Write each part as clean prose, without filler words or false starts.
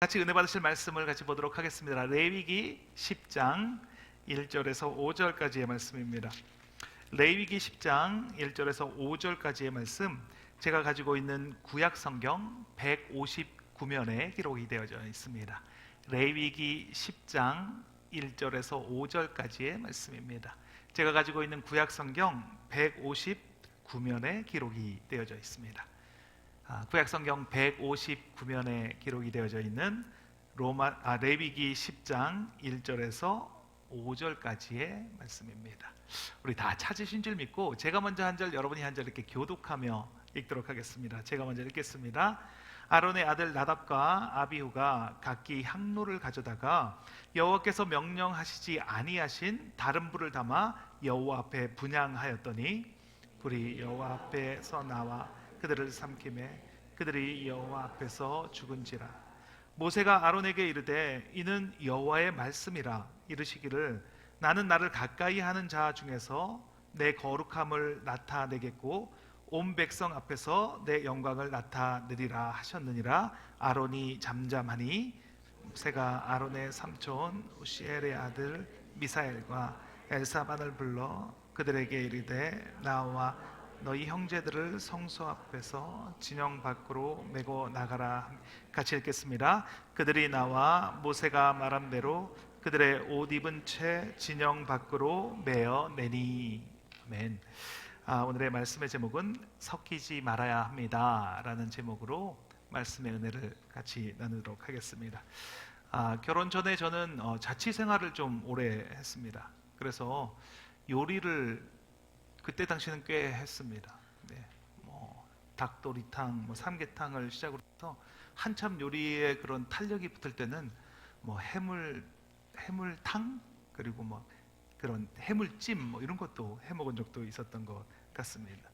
같이 은혜 받으실 말씀을 같이 보도록 하겠습니다. 레위기 10장 1절에서 5절까지의 말씀입니다. 레위기 10장 1절에서 5절까지의 말씀, 제가 가지고 있는 구약 성경 159면에 기록이 되어져 있습니다. 레위기 10장 1절에서 5절까지의 말씀입니다. 제가 가지고 있는 구약 성경 159면에 기록이 되어져 있습니다. 구약 성경 159면에 기록이 되어져 있는 레위기 10장 1절에서 5절까지의 말씀입니다. 우리 다 찾으신 줄 믿고 제가 먼저 한 절, 여러분이 한 절 이렇게 교독하며 읽도록 하겠습니다. 제가 먼저 읽겠습니다. 아론의 아들 나답과 아비후가 각기 향로를 가져다가 여호와께서 명령하시지 아니하신 다른 불을 담아 여호와 앞에 분향하였더니 불이 여호와 앞에서 나와 그들을 삼키매 그들이 여호와 앞에서 죽은지라. 모세가 아론에게 이르되 이는 여호와의 말씀이라. 이르시기를 나는 나를 가까이 하는 자 중에서 내 거룩함을 나타내겠고 온 백성 앞에서 내 영광을 나타내리라 하셨느니라. 아론이 잠잠하니 모세가 아론의 삼촌 우시엘의 아들 미사엘과 엘사반을 불러 그들에게 이르되 나와 너희 형제들을 성소 앞에서 진영 밖으로 메고 나가라. 같이 읽겠습니다. 그들이 나와 모세가 말한 대로 그들의 옷 입은 채 진영 밖으로 메어 내니. 아멘. 오늘의 말씀의 제목은 섞이지 말아야 합니다 라는 제목으로 말씀의 은혜를 같이 나누도록 하겠습니다. 결혼 전에 저는 자취 생활을 좀 오래 했습니다. 그래서 요리를 그때 당시는 꽤 했습니다. 네, 닭도리탕, 삼계탕을 시작으로 해서 한참 요리에 그런 탄력이 붙을 때는 해물탕, 그리고 그런 해물찜 이런 것도 해 먹은 적도 있었던 것 같습니다.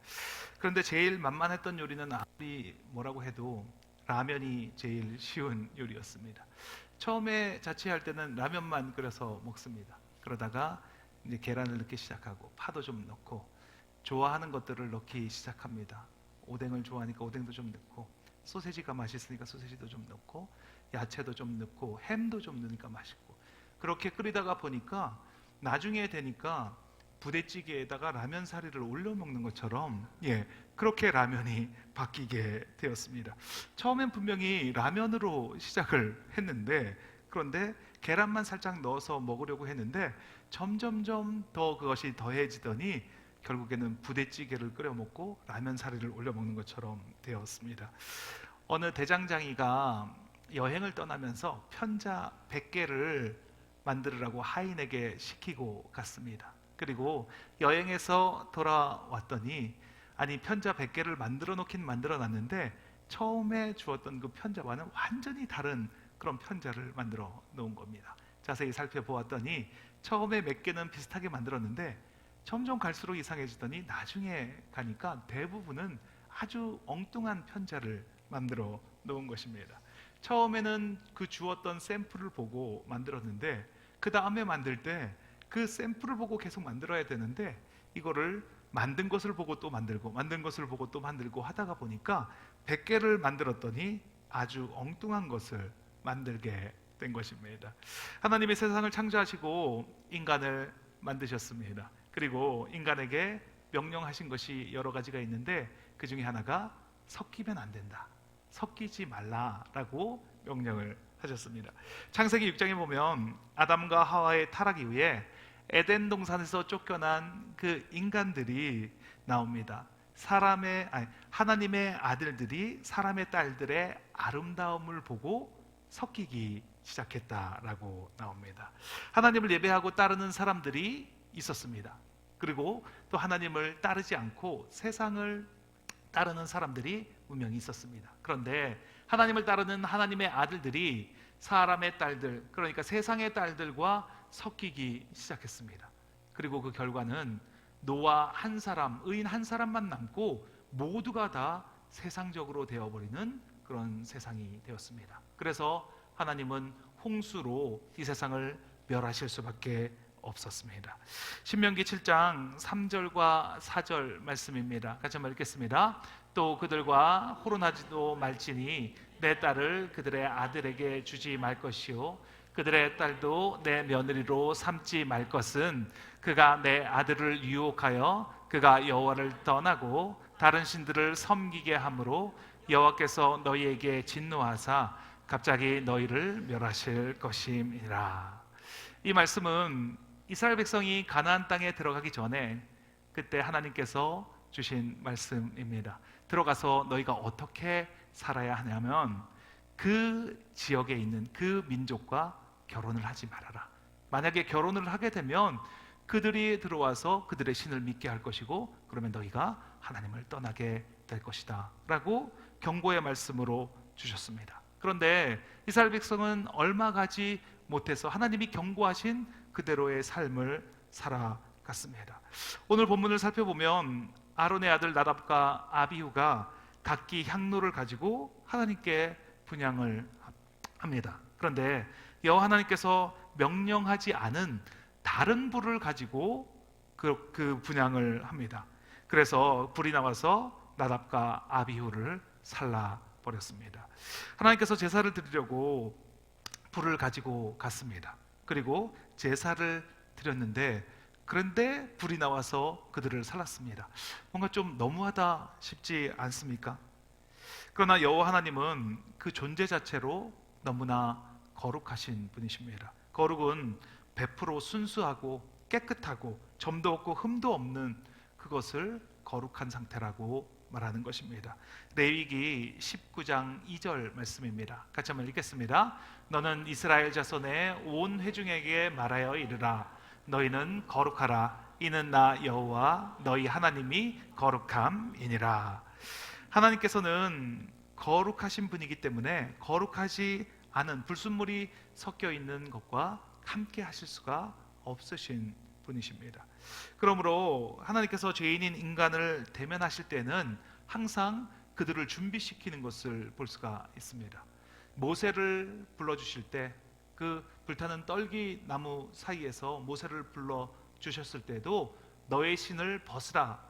그런데 제일 만만했던 요리는 아무리 뭐라고 해도 라면이 제일 쉬운 요리였습니다. 처음에 자취할 때는 라면만 끓여서 먹습니다. 그러다가 이제 계란을 넣기 시작하고 파도 좀 넣고 좋아하는 것들을 넣기 시작합니다. 오뎅을 좋아하니까 오뎅도 좀 넣고, 소세지가 맛있으니까 소세지도 좀 넣고, 야채도 좀 넣고, 햄도 좀 넣으니까 맛있고, 그렇게 끓이다가 보니까 나중에 되니까 부대찌개에다가 라면 사리를 올려 먹는 것처럼 그렇게 라면이 바뀌게 되었습니다. 처음엔 분명히 라면으로 시작을 했는데, 그런데 계란만 살짝 넣어서 먹으려고 했는데 점점점 더 그것이 더해지더니 결국에는 부대찌개를 끓여 먹고 라면 사리를 올려 먹는 것처럼 되었습니다. 어느 대장장이가 여행을 떠나면서 편자 100개를 만들으라고 하인에게 시키고 갔습니다. 그리고 여행에서 돌아왔더니 편자 100개를 만들어 놓긴 만들어 놨는데 처음에 주었던 그 편자와는 완전히 다른 그런 편자를 만들어 놓은 겁니다. 자세히 살펴보았더니 처음에 몇 개는 비슷하게 만들었는데 점점 갈수록 이상해지더니 나중에 가니까 대부분은 아주 엉뚱한 편자를 만들어 놓은 것입니다. 처음에는 그 주었던 샘플을 보고 만들었는데 그 다음에 만들 때 그 샘플을 보고 계속 만들어야 되는데 이거를 만든 것을 보고 또 만들고 만든 것을 보고 또 만들고 하다가 보니까 100개를 만들었더니 아주 엉뚱한 것을 만들게 된 것입니다. 하나님이 세상을 창조하시고 인간을 만드셨습니다. 그리고 인간에게 명령하신 것이 여러 가지가 있는데 그 중에 하나가 섞이면 안 된다, 섞이지 말라라고 명령을 하셨습니다. 창세기 6장에 보면 아담과 하와의 타락 이후에 에덴 동산에서 쫓겨난 그 인간들이 나옵니다. 하나님의 아들들이 사람의 딸들의 아름다움을 보고 섞이기 시작했다라고 나옵니다. 하나님을 예배하고 따르는 사람들이 있었습니다. 그리고 또 하나님을 따르지 않고 세상을 따르는 사람들이 분명히 있었습니다. 그런데 하나님을 따르는 하나님의 아들들이 사람의 딸들, 그러니까 세상의 딸들과 섞이기 시작했습니다. 그리고 그 결과는 노아 한 사람, 의인 한 사람만 남고 모두가 다 세상적으로 되어버리는 그런 세상이 되었습니다. 그래서 하나님은 홍수로 이 세상을 멸하실 수밖에 없었습니다. 신명기 7장 3절과 4절 말씀입니다. 같이 한번 읽겠습니다. 또 그들과 호론하지도 말지니 내 딸을 그들의 아들에게 주지 말 것이요 그들의 딸도 내 며느리로 삼지 말 것은 그가 내 아들을 유혹하여 그가 여호와를 떠나고 다른 신들을 섬기게 함으로 여호와께서 너희에게 진노하사 갑자기 너희를 멸하실 것임이라. 이 말씀은 이스라엘 백성이 가나안 땅에 들어가기 전에 그때 하나님께서 주신 말씀입니다. 들어가서 너희가 어떻게 살아야 하냐면 그 지역에 있는 그 민족과 결혼을 하지 말아라. 만약에 결혼을 하게 되면 그들이 들어와서 그들의 신을 믿게 할 것이고 그러면 너희가 하나님을 떠나게 될 것이다 라고 경고의 말씀으로 주셨습니다. 그런데 이스라엘 백성은 얼마 가지 못해서 하나님이 경고하신 그대로의 삶을 살아갔습니다. 오늘 본문을 살펴보면 아론의 아들 나답과 아비후가 각기 향로를 가지고 하나님께 분향을 합니다. 그런데 여호와 하나님께서 명령하지 않은 다른 불을 가지고 그 분향을 합니다. 그래서 불이 나와서 나답과 아비후를 살라버렸습니다. 하나님께서 제사를 드리려고 불을 가지고 갔습니다. 그리고 제사를 드렸는데 그런데 불이 나와서 그들을 살랐습니다. 뭔가 좀 너무하다 싶지 않습니까? 그러나 여호와 하나님은 그 존재 자체로 너무나 거룩하신 분이십니다. 거룩은 100% 순수하고 깨끗하고 점도 없고 흠도 없는 그것을 거룩한 상태라고 말하는 것입니다. 레위기 19장 2절 말씀입니다. 같이 한번 읽겠습니다. 너는 이스라엘 자손의 온 회중에게 말하여 이르라. 너희는 거룩하라. 이는 나 여호와 너희 하나님이 거룩함이니라. 하나님께서는 거룩하신 분이기 때문에 거룩하지 않은 불순물이 섞여 있는 것과 함께 하실 수가 없으신 분이십니다. 그러므로 하나님께서 죄인인 인간을 대면하실 때는 항상 그들을 준비시키는 것을 볼 수가 있습니다. 모세를 불러주실 때 그 불타는 떨기 나무 사이에서 모세를 불러주셨을 때도 너의 신을 벗으라.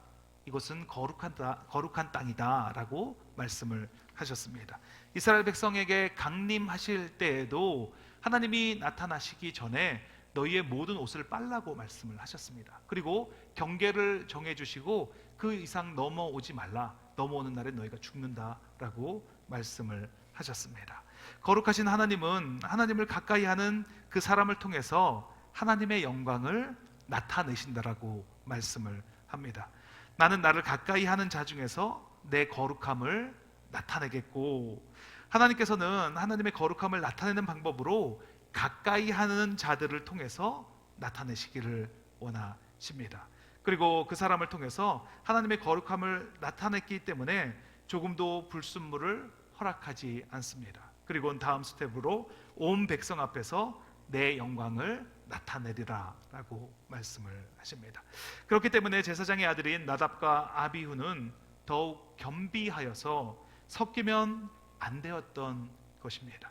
이것은 거룩한 땅이다 라고 말씀을 하셨습니다. 이스라엘 백성에게 강림하실 때에도 하나님이 나타나시기 전에 너희의 모든 옷을 빨라고 말씀을 하셨습니다. 그리고 경계를 정해주시고 그 이상 넘어오지 말라. 넘어오는 날에 너희가 죽는다라고 말씀을 하셨습니다. 거룩하신 하나님은 하나님을 가까이 하는 그 사람을 통해서 하나님의 영광을 나타내신다라고 말씀을 합니다. 나는 나를 가까이 하는 자 중에서 내 거룩함을 나타내겠고, 하나님께서는 하나님의 거룩함을 나타내는 방법으로 가까이 하는 자들을 통해서 나타내시기를 원하십니다. 그리고 그 사람을 통해서 하나님의 거룩함을 나타냈기 때문에 조금도 불순물을 허락하지 않습니다. 그리고 다음 스텝으로 온 백성 앞에서 내 영광을 나타내리라 라고 말씀을 하십니다. 그렇기 때문에 제사장의 아들인 나답과 아비후는 더욱 겸비하여서 섞이면 안 되었던 것입니다.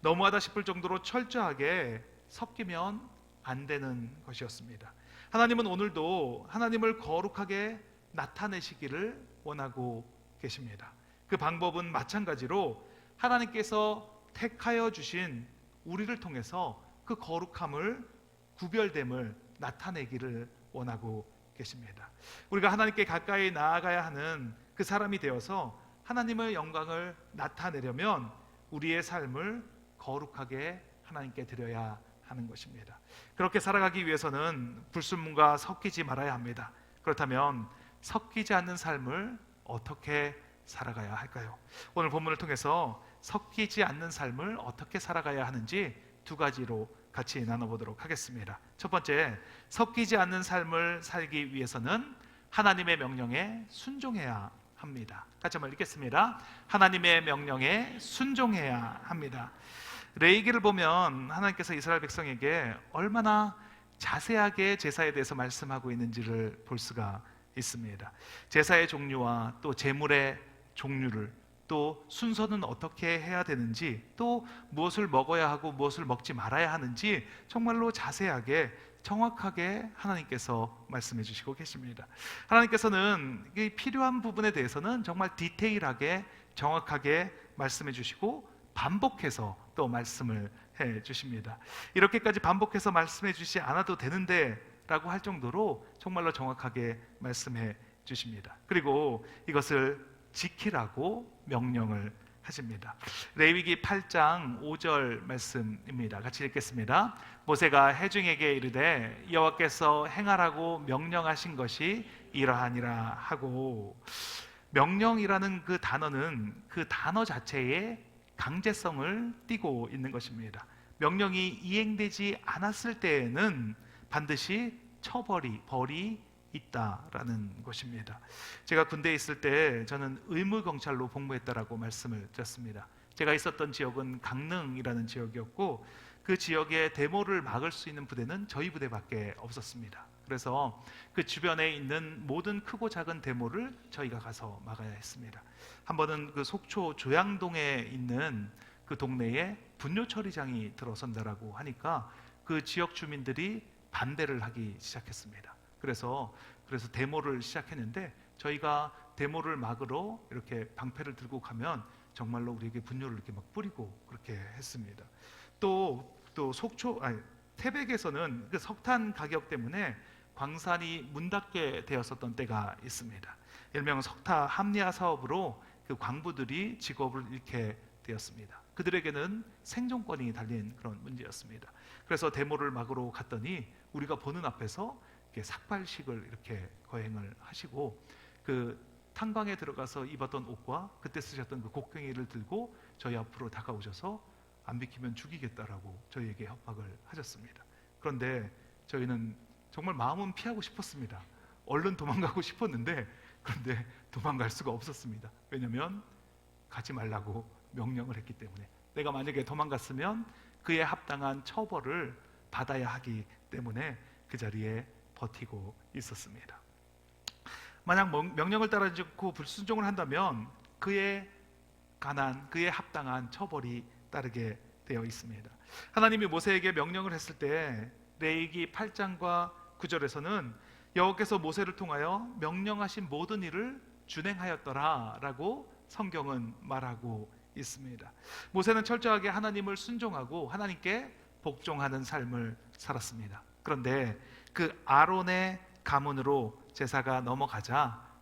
너무하다 싶을 정도로 철저하게 섞이면 안 되는 것이었습니다. 하나님은 오늘도 하나님을 거룩하게 나타내시기를 원하고 계십니다. 그 방법은 마찬가지로 하나님께서 택하여 주신 우리를 통해서 그 거룩함을, 구별됨을 나타내기를 원하고 계십니다. 우리가 하나님께 가까이 나아가야 하는 그 사람이 되어서 하나님의 영광을 나타내려면 우리의 삶을 거룩하게 하나님께 드려야 하는 것입니다. 그렇게 살아가기 위해서는 불순물과 섞이지 말아야 합니다. 그렇다면 섞이지 않는 삶을 어떻게 살아가야 할까요? 오늘 본문을 통해서 섞이지 않는 삶을 어떻게 살아가야 하는지 두 가지로 같이 나눠보도록 하겠습니다. 첫 번째, 섞이지 않는 삶을 살기 위해서는 하나님의 명령에 순종해야 합니다. 같이 한번 읽겠습니다. 하나님의 명령에 순종해야 합니다. 레위기를 보면 하나님께서 이스라엘 백성에게 얼마나 자세하게 제사에 대해서 말씀하고 있는지를 볼 수가 있습니다. 제사의 종류와 또 제물의 종류를, 또 순서는 어떻게 해야 되는지, 또 무엇을 먹어야 하고 무엇을 먹지 말아야 하는지 정말로 자세하게 정확하게 하나님께서 말씀해 주시고 계십니다. 하나님께서는 이 필요한 부분에 대해서는 정말 디테일하게 정확하게 말씀해 주시고 반복해서 또 말씀을 해 주십니다. 이렇게까지 반복해서 말씀해 주시지 않아도 되는데 라고 할 정도로 정말로 정확하게 말씀해 주십니다. 그리고 이것을 지키라고 명령을 하십니다. 레위기 8장 5절 말씀입니다. 같이 읽겠습니다. 모세가 회중에게 이르되 여호와께서 행하라고 명령하신 것이 이러하니라 하고, 명령이라는 그 단어는 그 단어 자체에 강제성을 띠고 있는 것입니다. 명령이 이행되지 않았을 때에는 반드시 벌이 있다라는 것입니다. 제가 군대에 있을 때 저는 의무경찰로 복무했다라고 말씀을 드렸습니다. 제가 있었던 지역은 강릉이라는 지역이었고, 그 지역에 데모를 막을 수 있는 부대는 저희 부대밖에 없었습니다. 그래서 그 주변에 있는 모든 크고 작은 데모를 저희가 가서 막아야 했습니다. 한 번은 그 속초 조양동에 있는 그 동네에 분뇨 처리장이 들어선다라고 하니까 그 지역 주민들이 반대를 하기 시작했습니다. 그래서 데모를 시작했는데, 저희가 데모를 막으러 이렇게 방패를 들고 가면 정말로 우리에게 분뇨를 이렇게 막 뿌리고 그렇게 했습니다. 또 태백에서는 그 석탄 가격 때문에 광산이 문 닫게 되었었던 때가 있습니다. 일명 석탄 합리화 사업으로 그 광부들이 직업을 잃게 되었습니다. 그들에게는 생존권이 달린 그런 문제였습니다. 그래서 데모를 막으러 갔더니 우리가 보는 앞에서 삭발식을 이렇게 거행을 하시고, 그 탄광에 들어가서 입었던 옷과 그때 쓰셨던 그 곡괭이를 들고 저희 앞으로 다가오셔서 안 비키면 죽이겠다라고 저희에게 협박을 하셨습니다. 그런데 저희는 정말 마음은 피하고 싶었습니다. 얼른 도망가고 싶었는데, 그런데 도망갈 수가 없었습니다. 왜냐하면 가지 말라고 명령을 했기 때문에, 내가 만약에 도망갔으면 그에 합당한 처벌을 받아야 하기 때문에 그 자리에 버티고 있었습니다. 만약 명령을 따르지 않고 불순종을 한다면 그에 합당한 처벌이 따르게 되어 있습니다. 하나님이 모세에게 명령을 했을 때 레위기 8장과 9절에서는 여호와께서 모세를 통하여 명령하신 모든 일을 준행하였더라라고 성경은 말하고 있습니다. 모세는 철저하게 하나님을 순종하고 하나님께 복종하는 삶을 살았습니다. 그런데 그 아론의 가문으로 제사가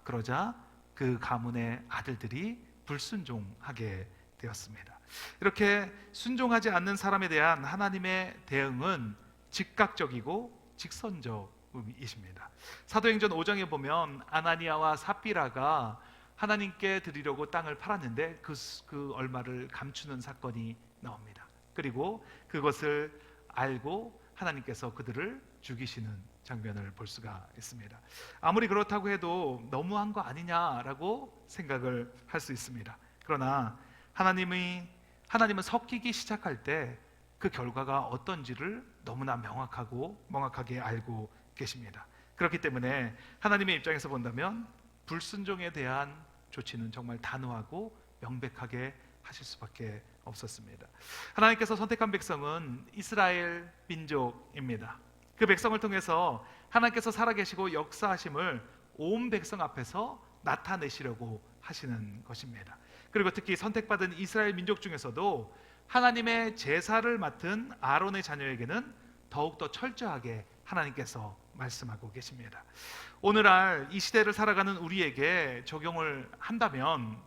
그러자 그 가문의 아들들이 불순종하게 되었습니다. 이렇게 순종하지 않는 사람에 대한 하나님의 대응은 즉각적이고 직선적이십니다. 사도행전 5장에 보면 아나니아와 삽비라가 하나님께 드리려고 땅을 팔았는데 그 얼마를 감추는 사건이 나옵니다. 그리고 그것을 알고 하나님께서 그들을 죽이시는 장면을 볼 수가 있습니다. 아무리 그렇다고 해도 너무한 거 아니냐라고 생각을 할 수 있습니다. 그러나 하나님은 섞이기 시작할 때 그 결과가 어떤지를 너무나 명확하게 알고 계십니다. 그렇기 때문에 하나님의 입장에서 본다면 불순종에 대한 조치는 정말 단호하고 명백하게 하실 수밖에 없었습니다. 하나님께서 선택한 백성은 이스라엘 민족입니다. 그 백성을 통해서 하나님께서 살아계시고 역사하심을 온 백성 앞에서 나타내시려고 하시는 것입니다. 그리고 특히 선택받은 이스라엘 민족 중에서도 하나님의 제사를 맡은 아론의 자녀에게는 더욱더 철저하게 하나님께서 말씀하고 계십니다. 오늘날 이 시대를 살아가는 우리에게 적용을 한다면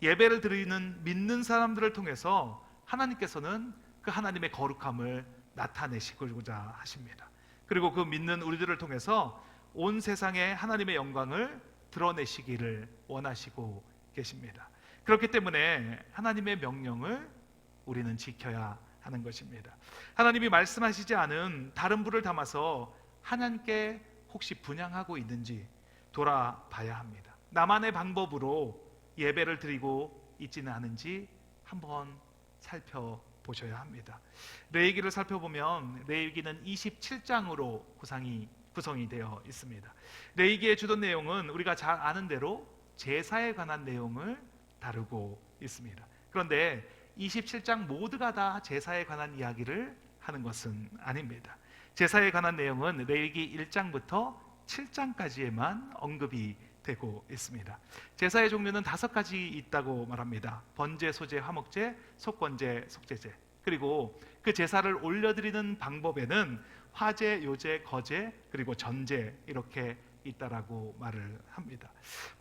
예배를 드리는 믿는 사람들을 통해서 하나님께서는 그 하나님의 거룩함을 나타내시고자 하십니다. 그리고 그 믿는 우리들을 통해서 온 세상에 하나님의 영광을 드러내시기를 원하시고 계십니다. 그렇기 때문에 하나님의 명령을 우리는 지켜야 하는 것입니다. 하나님이 말씀하시지 않은 다른 불을 담아서 하나님께 혹시 분향하고 있는지 돌아봐야 합니다. 나만의 방법으로 예배를 드리고 있지는 않은지 한번 살펴보셔야 합니다. 레위기를 살펴보면 레위기는 27장으로 구성이 되어 있습니다. 레위기의 주된 내용은 우리가 잘 아는 대로 제사에 관한 내용을 다루고 있습니다. 그런데 27장 모두가 다 제사에 관한 이야기를 하는 것은 아닙니다. 제사에 관한 내용은 레위기 1장부터 7장까지에만 언급이 되고 있습니다. 제사의 종류는 5가지 있다고 말합니다. 번제, 소제, 화목제, 속건제, 속제제. 그리고 그 제사를 올려드리는 방법에는 화제, 요제, 거제, 그리고 전제 이렇게 있다라고 말을 합니다.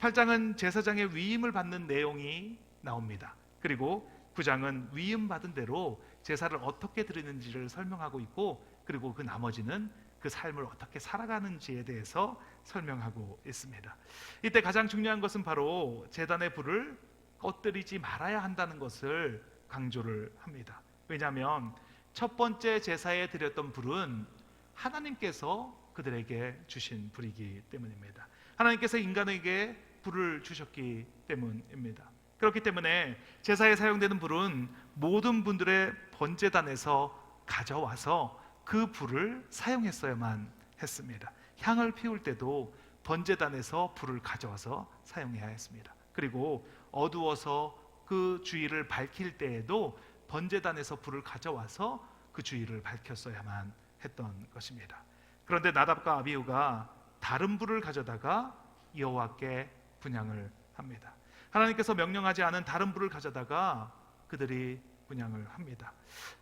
8장은 제사장의 위임을 받는 내용이 나옵니다. 그리고 9장은 위임 받은 대로 제사를 어떻게 드리는지를 설명하고 있고, 그리고 그 나머지는 그 삶을 어떻게 살아가는지에 대해서 설명하고 있습니다. 이때 가장 중요한 것은 바로 제단의 불을 꺼뜨리지 말아야 한다는 것을 강조를 합니다. 왜냐하면 첫 번째 제사에 드렸던 불은 하나님께서 그들에게 주신 불이기 때문입니다. 하나님께서 인간에게 불을 주셨기 때문입니다. 그렇기 때문에 제사에 사용되는 불은 모든 분들의 번제단에서 가져와서 그 불을 사용했어야만 했습니다. 향을 피울 때도 번제단에서 불을 가져와서 사용해야 했습니다. 그리고 어두워서 그 주위를 밝힐 때에도 번제단에서 불을 가져와서 그 주위를 밝혔어야만 했던 것입니다. 그런데 나답과 아비후가 다른 불을 가져다가 여호와께 분향을 합니다. 하나님께서 명령하지 않은 다른 불을 가져다가 그들이 분향을 합니다.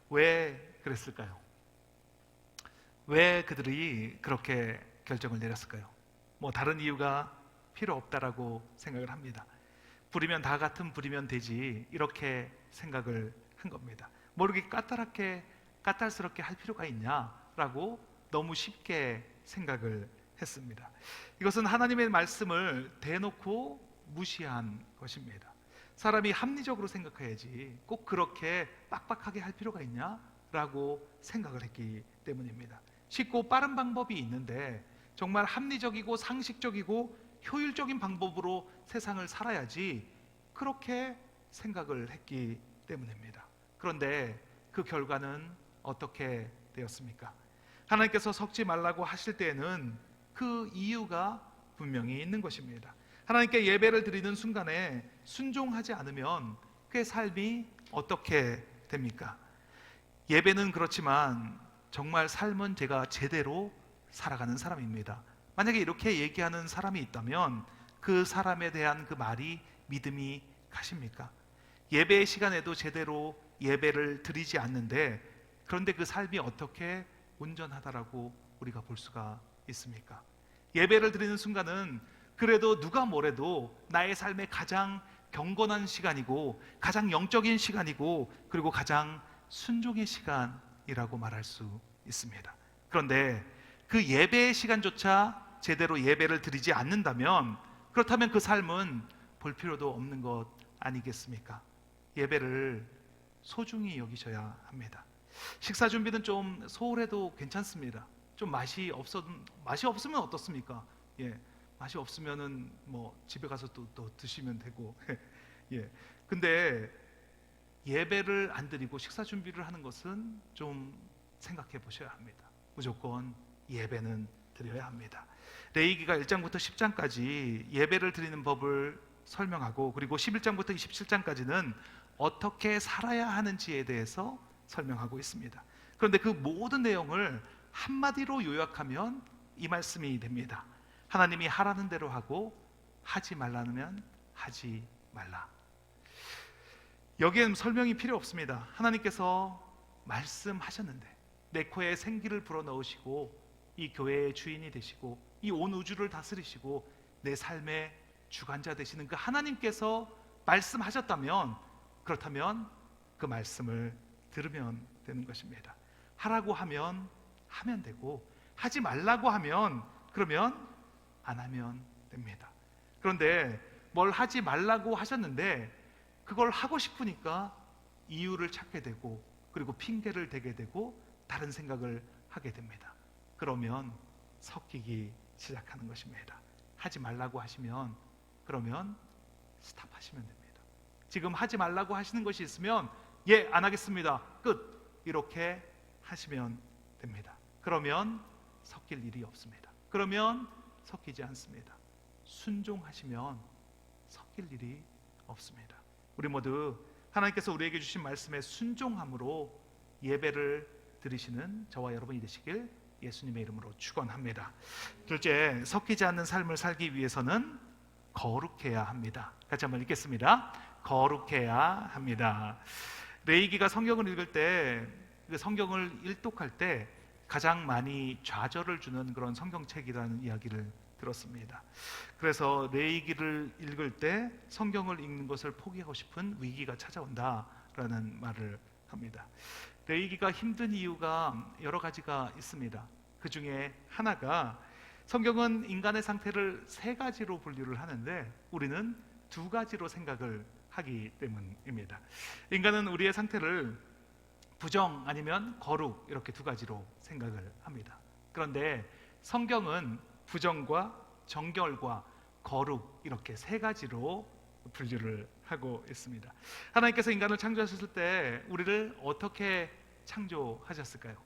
왜 그랬을까요? 왜 그들이 그렇게 결정을 내렸을까요? 다른 이유가 필요 없다라고 생각을 합니다. 불이면 다 같은 불이면 되지, 이렇게 생각을 한 겁니다. 이렇게 까탈스럽게 할 필요가 있냐라고 너무 쉽게 생각을 했습니다. 이것은 하나님의 말씀을 대놓고 무시한 것입니다. 사람이 합리적으로 생각해야지 꼭 그렇게 빡빡하게 할 필요가 있냐라고 생각을 했기 때문입니다. 쉽고 빠른 방법이 있는데 정말 합리적이고 상식적이고 효율적인 방법으로 세상을 살아야지, 그렇게 생각을 했기 때문입니다. 그런데 그 결과는 어떻게 되었습니까? 하나님께서 섞지 말라고 하실 때에는 그 이유가 분명히 있는 것입니다. 하나님께 예배를 드리는 순간에 순종하지 않으면 그 삶이 어떻게 됩니까? 예배는 그렇지만 정말 삶은 제가 제대로 살아가는 사람입니다. 만약에 이렇게 얘기하는 사람이 있다면 그 사람에 대한 그 말이 믿음이 가십니까? 예배의 시간에도 제대로 예배를 드리지 않는데, 그런데 그 삶이 어떻게 온전하다라고 우리가 볼 수가 있습니까? 예배를 드리는 순간은 그래도 누가 뭐래도 나의 삶의 가장 경건한 시간이고 가장 영적인 시간이고 그리고 가장 순종의 시간이라고 말할 수 있습니다. 그런데 그 예배의 시간조차 제대로 예배를 드리지 않는다면, 그렇다면 그 삶은 볼 필요도 없는 것 아니겠습니까? 예배를 소중히 여기셔야 합니다. 식사 준비는 좀 소홀해도 괜찮습니다. 좀 맛이 없으면 어떻습니까? 맛이 없으면은 집에 가서 또 드시면 되고. 근데 예배를 안 드리고 식사 준비를 하는 것은 좀 생각해 보셔야 합니다. 무조건 예배는 드려야 합니다. 레위기가 1장부터 10장까지 예배를 드리는 법을 설명하고, 그리고 11장부터 27장까지는 어떻게 살아야 하는지에 대해서 설명하고 있습니다. 그런데 그 모든 내용을 한마디로 요약하면 이 말씀이 됩니다. 하나님이 하라는 대로 하고 하지 말라면 하지 말라. 여기엔 설명이 필요 없습니다. 하나님께서 말씀하셨는데 내 코에 생기를 불어넣으시고 이 교회의 주인이 되시고 이 온 우주를 다스리시고 내 삶의 주관자 되시는 그 하나님께서 말씀하셨다면, 그렇다면 그 말씀을 들으면 되는 것입니다. 하라고 하면 하면 되고, 하지 말라고 하면 그러면 안 하면 됩니다. 그런데 뭘 하지 말라고 하셨는데 그걸 하고 싶으니까 이유를 찾게 되고, 그리고 핑계를 대게 되고 다른 생각을 하게 됩니다. 그러면 섞이기 시작하는 것입니다. 하지 말라고 하시면 그러면 스탑하시면 됩니다. 지금 하지 말라고 하시는 것이 있으면 안 하겠습니다, 끝, 이렇게 하시면 됩니다. 그러면 섞일 일이 없습니다. 그러면 섞이지 않습니다. 순종하시면 섞일 일이 없습니다. 우리 모두 하나님께서 우리에게 주신 말씀에 순종함으로 예배를 드리시는 저와 여러분이 되시길 예수님의 이름으로 축원합니다. 둘째, 섞이지 않는 삶을 살기 위해서는 거룩해야 합니다. 같이 한번 읽겠습니다. 거룩해야 합니다. 레이기가 성경을 읽을 때, 그 성경을 일독할 때 가장 많이 좌절을 주는 그런 성경책이라는 이야기를 들었습니다. 그래서 레이기를 읽을 때 성경을 읽는 것을 포기하고 싶은 위기가 찾아온다라는 말을 합니다. 레이기가 힘든 이유가 여러 가지가 있습니다. 그 중에 하나가 성경은 인간의 상태를 세 가지로 분류를 하는데 우리는 두 가지로 생각을 하기 때문입니다. 인간은 우리의 상태를 부정 아니면 거룩 이렇게 두 가지로 생각을 합니다. 그런데 성경은 부정과 정결과 거룩 이렇게 세 가지로 분류를 하고 있습니다. 하나님께서 인간을 창조하셨을 때 우리를 어떻게 창조하셨을까요?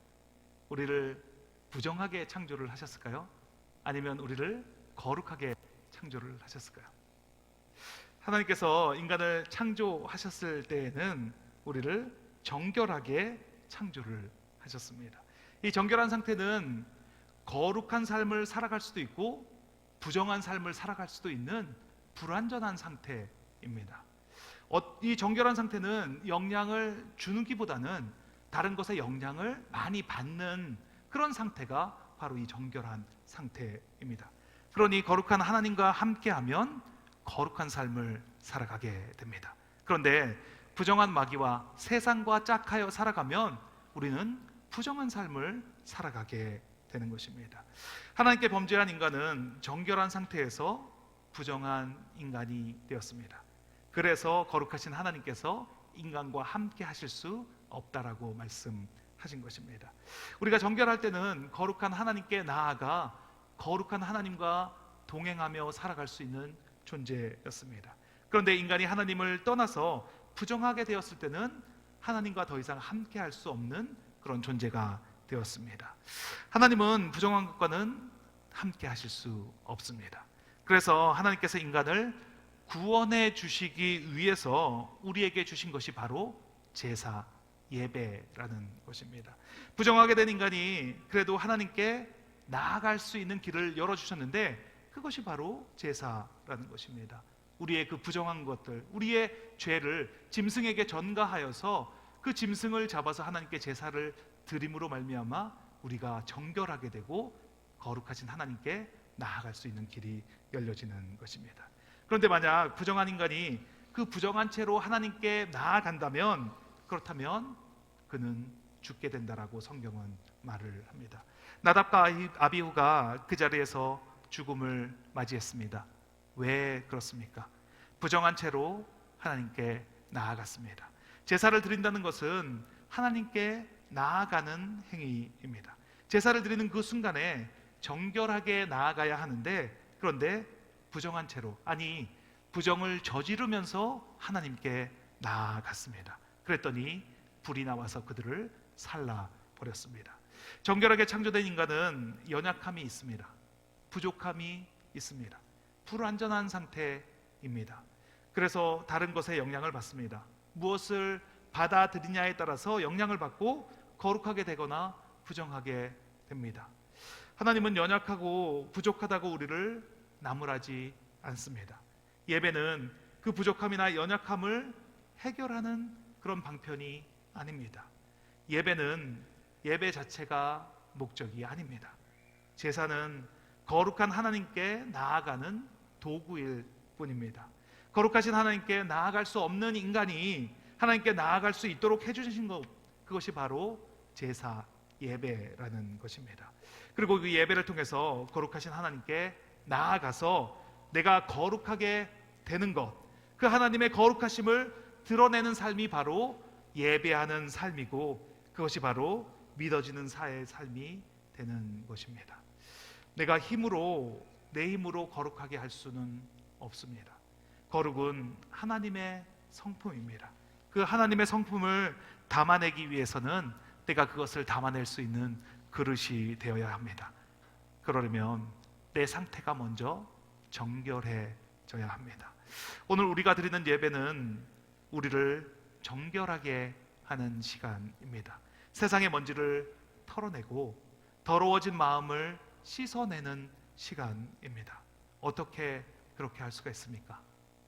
우리를 부정하게 창조를 하셨을까요? 아니면 우리를 거룩하게 창조를 하셨을까요? 하나님께서 인간을 창조하셨을 때에는 우리를 정결하게 창조를 하셨습니다. 이 정결한 상태는 거룩한 삶을 살아갈 수도 있고 부정한 삶을 살아갈 수도 있는 불완전한 상태입니다. 이 정결한 상태는 영향을 주는기보다는 다른 것에 영향을 많이 받는 그런 상태가 바로 이 정결한 상태입니다. 그러니 거룩한 하나님과 함께하면 거룩한 삶을 살아가게 됩니다. 그런데 부정한 마귀와 세상과 짝하여 살아가면 우리는 부정한 삶을 살아가게 되는 것입니다. 하나님께 범죄한 인간은 정결한 상태에서 부정한 인간이 되었습니다. 그래서 거룩하신 하나님께서 인간과 함께 하실 수 없다라고 말씀하신 것입니다. 우리가 정결할 때는 거룩한 하나님께 나아가 거룩한 하나님과 동행하며 살아갈 수 있는 존재였습니다. 그런데 인간이 하나님을 떠나서 부정하게 되었을 때는 하나님과 더 이상 함께 할 수 없는 그런 존재가 되었습니다. 하나님은 부정한 것과는 함께 하실 수 없습니다. 그래서 하나님께서 인간을 구원해 주시기 위해서 우리에게 주신 것이 바로 제사, 예배라는 것입니다. 부정하게 된 인간이 그래도 하나님께 나아갈 수 있는 길을 열어주셨는데 그것이 바로 제사라는 것입니다. 우리의 그 부정한 것들, 우리의 죄를 짐승에게 전가하여서 그 짐승을 잡아서 하나님께 제사를 드림으로 말미암아 우리가 정결하게 되고 거룩하신 하나님께 나아갈 수 있는 길이 열려지는 것입니다. 그런데 만약 부정한 인간이 그 부정한 채로 하나님께 나아간다면 그렇다면 그는 죽게 된다라고 성경은 말을 합니다. 나답과 아비후가 그 자리에서 죽음을 맞이했습니다. 왜 그렇습니까? 부정한 채로 하나님께 나아갔습니다. 제사를 드린다는 것은 하나님께 나아가는 행위입니다. 제사를 드리는 그 순간에 정결하게 나아가야 하는데 그런데 부정한 채로, 아니 부정을 저지르면서 하나님께 나아갔습니다. 그랬더니 불이 나와서 그들을 살라버렸습니다. 정결하게 창조된 인간은 연약함이 있습니다. 부족함이 있습니다. 불완전한 상태입니다. 그래서 다른 것에 영향을 받습니다. 무엇을 받아들이냐에 따라서 영향을 받고 거룩하게 되거나 부정하게 됩니다. 하나님은 연약하고 부족하다고 우리를 나무라지 않습니다. 예배는 그 부족함이나 연약함을 해결하는 그런 방편이 아닙니다. 예배는 예배 자체가 목적이 아닙니다. 제사는 거룩한 하나님께 나아가는 도구일 뿐입니다. 거룩하신 하나님께 나아갈 수 없는 인간이 하나님께 나아갈 수 있도록 해주신 것, 그것이 바로 제사, 예배라는 것입니다. 그리고 그 예배를 통해서 거룩하신 하나님께 나아가서 내가 거룩하게 되는 것, 그 하나님의 거룩하심을 드러내는 삶이 바로 예배하는 삶이고 그것이 바로 믿어지는 사의 삶이 되는 것입니다. 내가 내 힘으로 거룩하게 할 수는 없습니다. 거룩은 하나님의 성품입니다. 그 하나님의 성품을 담아내기 위해서는 내가 그것을 담아낼 수 있는 그릇이 되어야 합니다. 그러려면 내 상태가 먼저 정결해져야 합니다. 오늘 우리가 드리는 예배는 우리를 정결하게 하는 시간입니다. 세상의 먼지를 털어내고 더러워진 마음을 씻어내는 시간입니다. 어떻게 그렇게 할 수가 있습니까?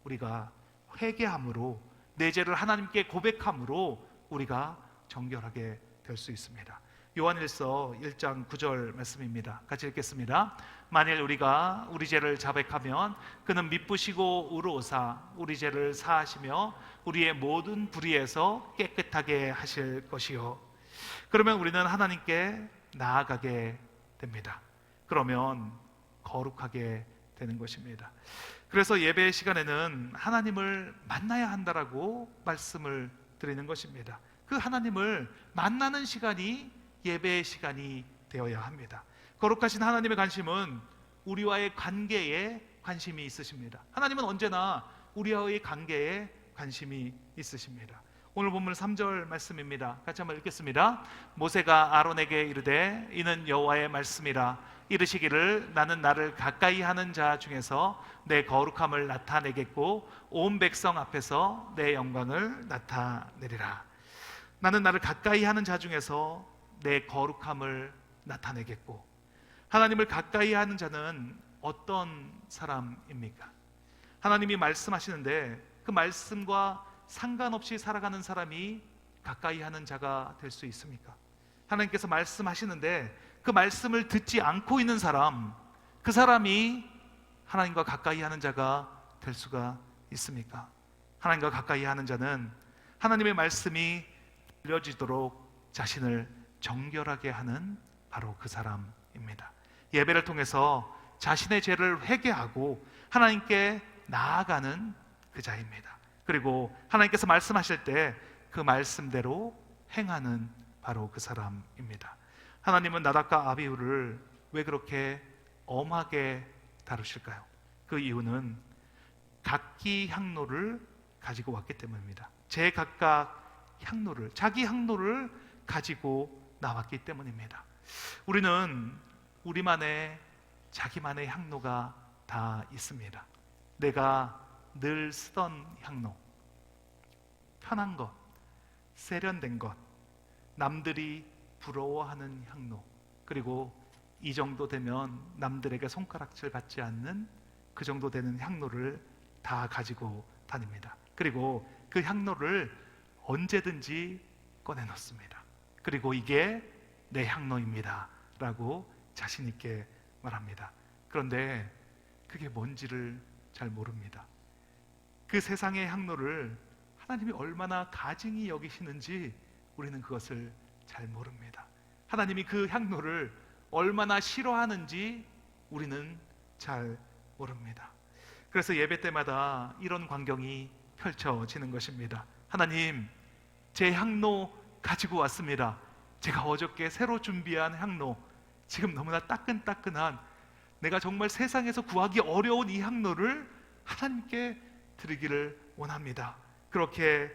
우리가 회개함으로, 내 죄를 하나님께 고백함으로 우리가 정결하게 될 수 있습니다. 요한일서 1장 9절 말씀입니다. 같이 읽겠습니다. 만일 우리가 우리 죄를 자백하면 그는 미쁘시고 의로우사 우리 죄를 사하시며 우리의 모든 불의에서 깨끗하게 하실 것이요. 그러면 우리는 하나님께 나아가게 됩니다. 그러면 거룩하게 되는 것입니다. 그래서 예배 시간에는 하나님을 만나야 한다라고 말씀을 드리는 것입니다. 그 하나님을 만나는 시간이 예배의 시간이 되어야 합니다. 거룩하신 하나님의 관심은 우리와의 관계에 관심이 있으십니다. 하나님은 언제나 우리와의 관계에 관심이 있으십니다. 오늘 본문 3절 말씀입니다. 같이 한번 읽겠습니다. 모세가 아론에게 이르되 이는 여호와의 말씀이라 이르시기를 나는 나를 가까이 하는 자 중에서 내 거룩함을 나타내겠고 온 백성 앞에서 내 영광을 나타내리라. 나는 나를 가까이 하는 자 중에서 내 거룩함을 나타내겠고. 하나님을 가까이 하는 자는 어떤 사람입니까? 하나님이 말씀하시는데 그 말씀과 상관없이 살아가는 사람이 가까이 하는 자가 될 수 있습니까? 하나님께서 말씀하시는데 그 말씀을 듣지 않고 있는 사람, 그 사람이 하나님과 가까이 하는 자가 될 수가 있습니까? 하나님과 가까이 하는 자는 하나님의 말씀이 들려지도록 자신을 정결하게 하는 바로 그 사람입니다. 예배를 통해서 자신의 죄를 회개하고 하나님께 나아가는 그 자입니다. 그리고 하나님께서 말씀하실 때 그 말씀대로 행하는 바로 그 사람입니다. 하나님은 나답과 아비후를 왜 그렇게 엄하게 다루실까요? 그 이유는 각기 향로를 가지고 왔기 때문입니다. 제각각 향로를, 자기 향로를 가지고 나왔기 때문입니다. 우리는 우리만의 자기만의 향로가 다 있습니다. 내가 늘 쓰던 향로, 편한 것, 세련된 것, 남들이 부러워하는 향로, 그리고 이 정도 되면 남들에게 손가락질 받지 않는 그 정도 되는 향로를 다 가지고 다닙니다. 그리고 그 향로를 언제든지 꺼내놓습니다. 그리고 이게 내 향로입니다 라고 자신 있게 말합니다. 그런데 그게 뭔지를 잘 모릅니다. 그 세상의 향로를 하나님이 얼마나 가증히 여기시는지 우리는 그것을 잘 모릅니다. 하나님이 그 향로를 얼마나 싫어하는지 우리는 잘 모릅니다. 그래서 예배 때마다 이런 광경이 펼쳐지는 것입니다. 하나님, 제 향로 가지고 왔습니다. 제가 어저께 새로 준비한 향로, 지금 너무나 따끈따끈한, 내가 정말 세상에서 구하기 어려운 이 향로를 하나님께 드리기를 원합니다. 그렇게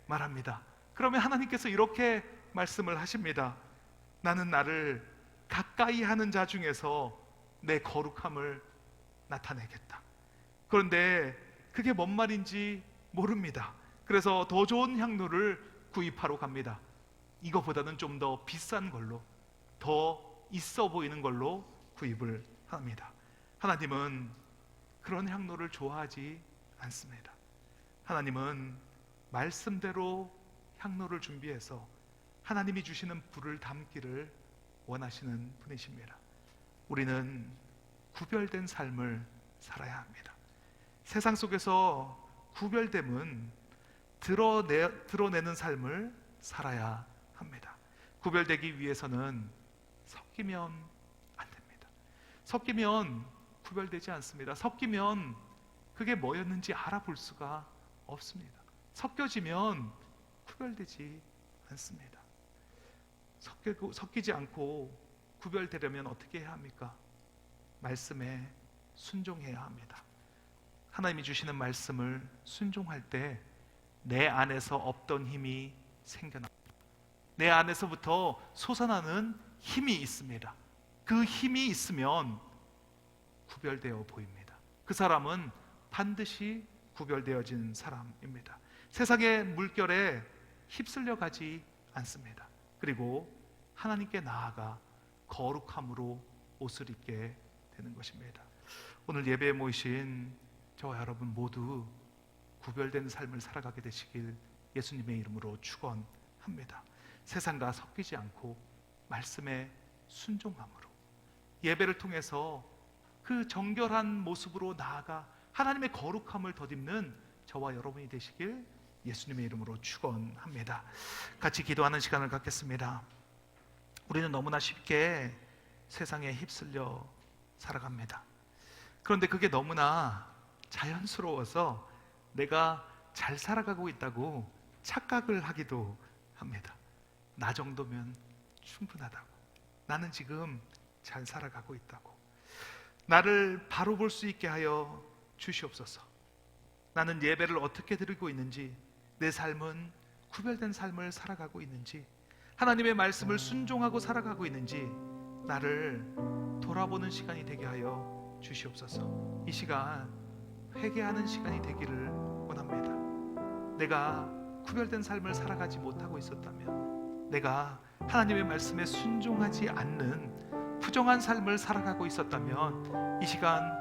말합니다. 그러면 하나님께서 이렇게 말씀을 하십니다. 나는 나를 가까이 하는 자 중에서 내 거룩함을 나타내겠다. 그런데 그게 뭔 말인지 모릅니다. 그래서 더 좋은 향로를 구입하러 갑니다. 이거보다는 좀 더 비싼 걸로, 더 있어 보이는 걸로 구입을 합니다. 하나님은 그런 향로를 좋아하지 않습니다. 하나님은 말씀대로 향로를 준비해서 하나님이 주시는 불을 담기를 원하시는 분이십니다. 우리는 구별된 삶을 살아야 합니다. 세상 속에서 구별됨은 드러내는 삶을 살아야 합니다. 구별되기 위해서는 섞이면 안 됩니다. 섞이면 구별되지 않습니다. 섞이면 그게 뭐였는지 알아볼 수가 없습니다. 섞여지면 구별되지 않습니다. 섞이지 않고 구별되려면 어떻게 해야 합니까? 말씀에 순종해야 합니다. 하나님이 주시는 말씀을 순종할 때 내 안에서 없던 힘이 생겨납니다. 내 안에서부터 솟아나는 힘이 있습니다. 그 힘이 있으면 구별되어 보입니다. 그 사람은 반드시 구별되어진 사람입니다. 세상의 물결에 휩쓸려 가지 않습니다. 그리고 하나님께 나아가 거룩함으로 옷을 입게 되는 것입니다. 오늘 예배에 모이신 저와 여러분 모두 구별된 삶을 살아가게 되시길 예수님의 이름으로 축원합니다. 세상과 섞이지 않고 말씀에 순종함으로 예배를 통해서 그 정결한 모습으로 나아가 하나님의 거룩함을 덧입는 저와 여러분이 되시길 예수님의 이름으로 축원합니다. 같이 기도하는 시간을 갖겠습니다. 우리는 너무나 쉽게 세상에 휩쓸려 살아갑니다. 그런데 그게 너무나 자연스러워서 내가 잘 살아가고 있다고 착각을 하기도 합니다. 나 정도면 충분하다고, 나는 지금 잘 살아가고 있다고, 나를 바로 볼 수 있게 하여 주시옵소서. 나는 예배를 어떻게 드리고 있는지, 내 삶은 구별된 삶을 살아가고 있는지, 하나님의 말씀을 순종하고 살아가고 있는지 나를 돌아보는 시간이 되게 하여 주시옵소서. 이 시간 회개하는 시간이 되기를 원합니다. 내가 구별된 삶을 살아가지 못하고 있었다면, 내가 하나님의 말씀에 순종하지 않는 부정한 삶을 살아가고 있었다면, 이 시간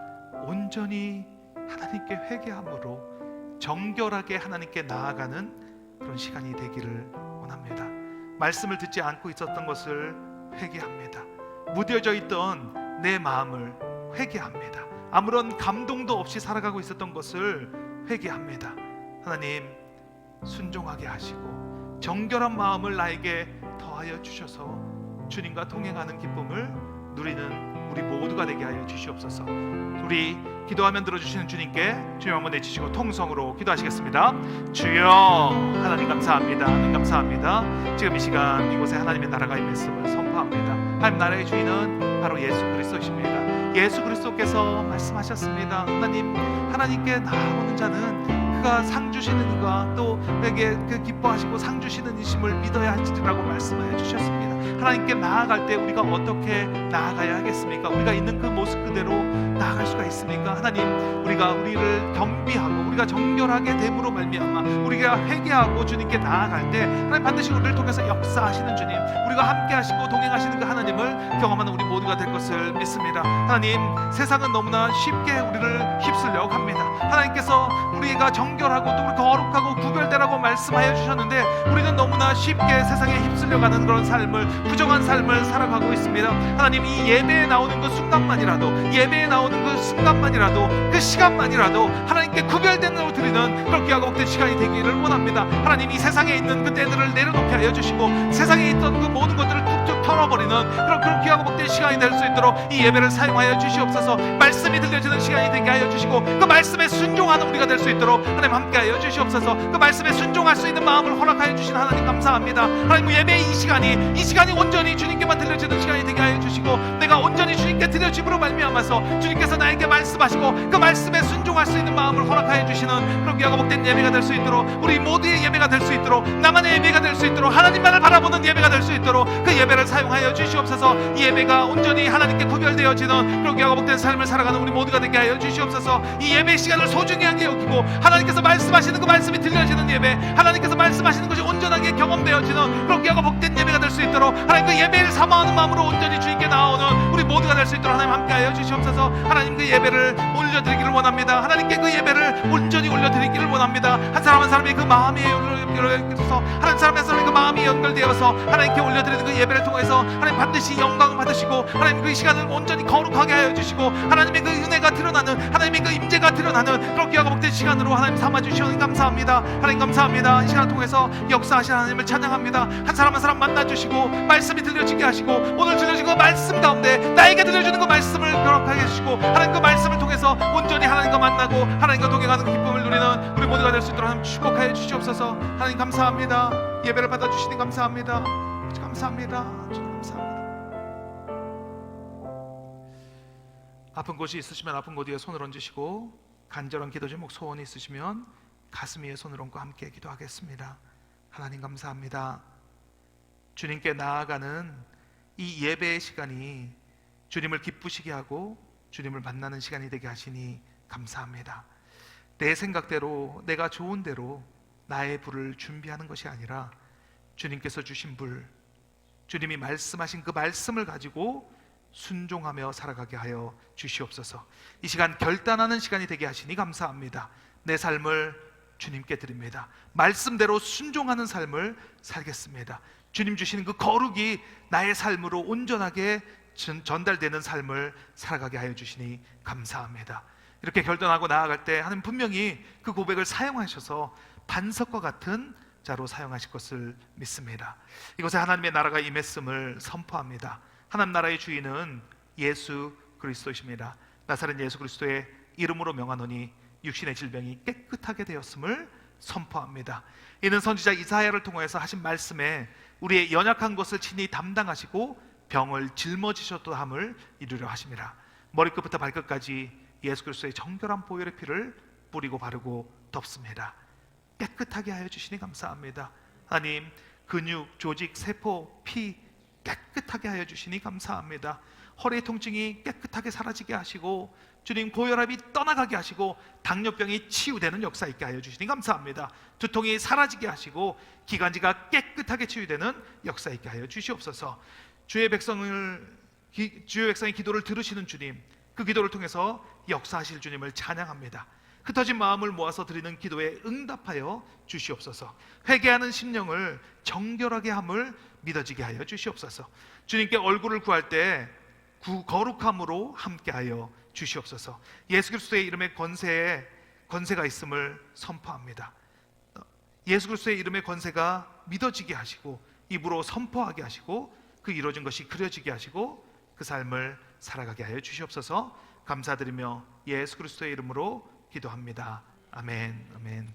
온전히 하나님께 회개함으로 정결하게 하나님께 나아가는 그런 시간이 되기를 원합니다. 말씀을 듣지 않고 있었던 것을 회개합니다. 무뎌져 있던 내 마음을 회개합니다. 아무런 감동도 없이 살아가고 있었던 것을 회개합니다. 하나님, 순종하게 하시고 정결한 마음을 나에게 더하여 주셔서 주님과 동행하는 기쁨을 누리는 우리 모두가 되게 하여 주시옵소서. 우리 기도하면 들어주시는 주님께 주님 한번 내치시고 통성으로 기도하시겠습니다. 주여, 하나님 감사합니다. 하나님 감사합니다. 지금 이 시간 이곳에 하나님의 나라가 임했음을 선포합니다. 하나님 나라의 주인은 바로 예수 그리스도이십니다. 예수 그리스도께서 말씀하셨습니다. 하나님께 나아오는 자는 그가 상 주시는 이가 또 내게 그 기뻐하시고 상 주시는 이심을 믿어야 할지라고 말씀해 주셨습니다. 하나님께 나아갈 때 우리가 어떻게 나아가야 하겠습니까? 우리가 있는 그 모습 그대로 나아갈 수가 있습니까? 하나님, 우리가 우리를 겸비하고 우리가 정결하게 됨으로 말미암아 우리가 회개하고 주님께 나아갈 때 하나님 반드시 우리를 통해서 역사하시는 주님, 우리가 함께 하시고 동행하시는 그 하나님을 경험하는 우리 모두가 될 것을 믿습니다. 하나님, 세상은 너무나 쉽게 우리를 휩쓸려 갑니다. 하나님께서 우리가 정결하고 또 우리 거룩하고 구별되라고 말씀하여 주셨는데 우리는 너무나 쉽게 세상에 휩쓸려가는 그런 삶을, 부정한 삶을 살아가고 있습니다. 하나님, 이 예배에 나오는 그 순간만이라도, 예배에 나오는 그 순간만이라도, 그 시간만이라도 하나님께 구별된 대로 드리는 그런 귀하고 복된 시간이 되기를 원합니다. 하나님, 이 세상에 있는 그 때들을 내려놓게 하여 주시고 세상에 있던 그 모든 것들을 툭툭 털어버리는 그런 귀하고 복된 시간이 될 수 있도록 이 예배를 사용하여 주시옵소서. 말씀이 들려지는 시간이 되게 하여 주시고 그 말씀에 순종하는 우리가 될 수 있도록 하나님 함께하여 주시옵소서. 그 말씀에 순종할 수 있는 마음을 허락하여 주신 하나님 감사합니다. 하나님, 예배의 이 시간이 온전히 주님께만 들려지는 시간이 되게 하여 주시고 내가 온전히 주님께 드려짐으로 말미암아서 주님께서 나에게 말씀하시고 그 말씀에 순종할 수 있는 마음을 허락하여 주시는 그런 귀하고 복된 예배가 될 수 있도록, 우리 모두의 예배가 될 수 있도록, 나만의 예배가 될 수 있도록, 하나님만을 바라보는 예배가 될 수 있도록 그 예배를 사용하여 주시옵소서. 이 예배가 온전히 하나님께 구별되어지는 그런 귀하고 복된 삶을 살아가는 우리 모두가 되게 하여 주시옵소서. 이 예배 시간을 소중히 하게 여기고 하나님께서 말씀하시는 그 말씀이 들려지는 예배, 하나님께서 말씀하시는 것이 온전하게 경험되어지는 그런 귀하고 복된 예배가 될 수 있도록 하나님 그 예배를 사모하는 마음으로 온전히 주님께 나오는 우리 모두가 될 수 있도록 하나님 함께하여 주시옵소서. 하나님, 그 예배를 올려드리기를 원합니다. 하나님께 그 예배를 온전히 올려드리기를 원합니다. 한 사람 한 사람이 그 마음이 연결되어서, 한 사람 한 사람이 그 마음이 연결되어서 하나님께 올려드리는 그 예배를 통해서 하나님 반드시 영광을 받으시고 하나님 그 시간을 온전히 거룩하게 하여 주시고 하나님의 그 은혜가 드러나는, 하나님의 그 임재가 드러나는 그런 귀하고 복된 시간으로 하나님 삼아주시니 감사합니다. 하나님 감사합니다. 이 시간을 통해서 역사하신 하나님을 찬양합니다. 한 사람 한 사람 만나주시고 말씀이 들려지게 하시고 오늘 들려진 그 말씀 가운데 나에게 들려주는 그 말씀을 거룩하게 해주시고 하나님 그 말씀을 통해서 온전히 하나님과 만나고 하나님과 동행하는 그 기쁨을 누리는 우리 모두가 될 수 있도록 하나님 축복하여 주시옵소서. 하나님 감사합니다. 예배를 받아주시니 감사합니다. 감사합니다. 주님 감사합니다. 아픈 곳이 있으시면 아픈 곳 위에 손을 얹으시고 간절한 기도 제목 소원이 있으시면 가슴 위에 손을 얹고 함께 기도하겠습니다. 하나님 감사합니다. 주님께 나아가는 이 예배의 시간이 주님을 기쁘시게 하고 주님을 만나는 시간이 되게 하시니 감사합니다. 내 생각대로, 내가 좋은 대로 나의 불을 준비하는 것이 아니라 주님께서 주신 불, 주님이 말씀하신 그 말씀을 가지고 순종하며 살아가게 하여 주시옵소서. 이 시간 결단하는 시간이 되게 하시니 감사합니다. 내 삶을 주님께 드립니다. 말씀대로 순종하는 삶을 살겠습니다. 주님 주시는 그 거룩이 나의 삶으로 온전하게 전달되는 삶을 살아가게 하여 주시니 감사합니다. 이렇게 결단하고 나아갈 때 하나님 분명히 그 고백을 사용하셔서 반석과 같은 자로 사용하실 것을 믿습니다. 이곳에 하나님의 나라가 임했음을 선포합니다. 하나님 나라의 주인은 예수 그리스도이십니다. 나사렛 예수 그리스도의 이름으로 명하노니 육신의 질병이 깨끗하게 되었음을 선포합니다. 이는 선지자 이사야를 통해서 하신 말씀에 우리의 연약한 것을 친히 담당하시고 병을 짊어지셨도 함을 이루려 하심이라. 머리끝부터 발끝까지 예수 그리스도의 정결한 보혈의 피를 뿌리고 바르고 덮습니다. 깨끗하게 하여 주시니 감사합니다. 하나님, 근육, 조직, 세포, 피 깨끗하게 하여 주시니 감사합니다. 허리의 통증이 깨끗하게 사라지게 하시고 주님, 고혈압이 떠나가게 하시고 당뇨병이 치유되는 역사 있게 하여 주시니 감사합니다. 두통이 사라지게 하시고 기관지가 깨끗하게 치유되는 역사 있게 하여 주시옵소서. 주의 백성의 기도를 들으시는 주님, 그 기도를 통해서 역사하실 주님을 찬양합니다. 흩어진 마음을 모아서 드리는 기도에 응답하여 주시옵소서. 회개하는 심령을 정결하게 함을 믿어지게 하여 주시옵소서. 주님께 얼굴을 구할 때 거룩함으로 함께하여 주시옵소서. 예수 그리스도의 이름의 권세가 있음을 선포합니다. 예수 그리스도의 이름의 권세가 믿어지게 하시고 입으로 선포하게 하시고 그 이루어진 것이 그려지게 하시고 그 삶을 살아가게 하여 주시옵소서. 감사드리며 예수 그리스도의 이름으로 기도합니다. 아멘. 아멘.